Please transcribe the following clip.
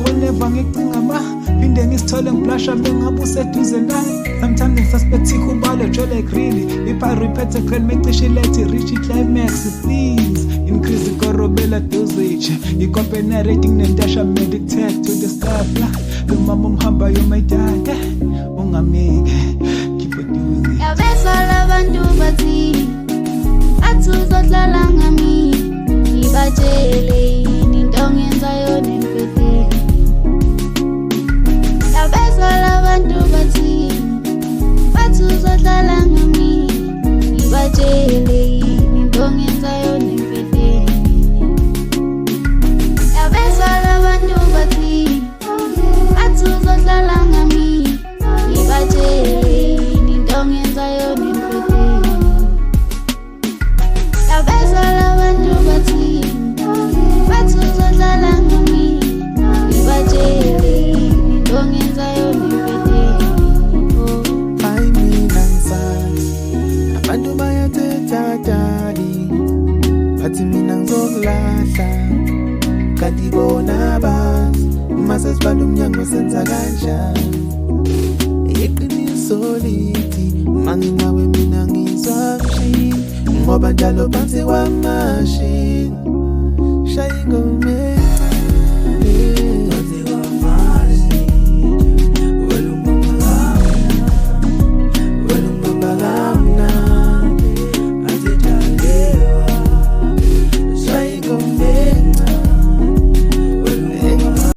whenever ngicinga phinde ngisithole ngiblusha mengabe useduze naye. Sometimes ngisuspect ubalo jole green ipa repeat again mecishe lethi reach climax. Please increase the corobella dosage. Ikompena rating nentasha meditate to the stuff. Mama mhamba yo my dad ungamike keep it doing it. Yabesala abantu bathi athuzodlala ngami ibatshele into ngenzayo nempete. Yabesala abantu bathi athuzodlala ngami ibatshele into ngenzayo nempete. Yabesala abantu bathi athuzodlala ngami ibatshele into ngenzayo nempete. Yabesala abantu bathi athuzodlala ngami ibatshele into ngenzayo nempete. Ay mina ngisazi abantu bayathetha dali bathi mina ngizokulahla kanti bona bazi mase sibala umnyango senza kanjani. Iqiniso lithi mangingawe mina ngizwa ngishini ngoba njalo phansi kwamashini shayingo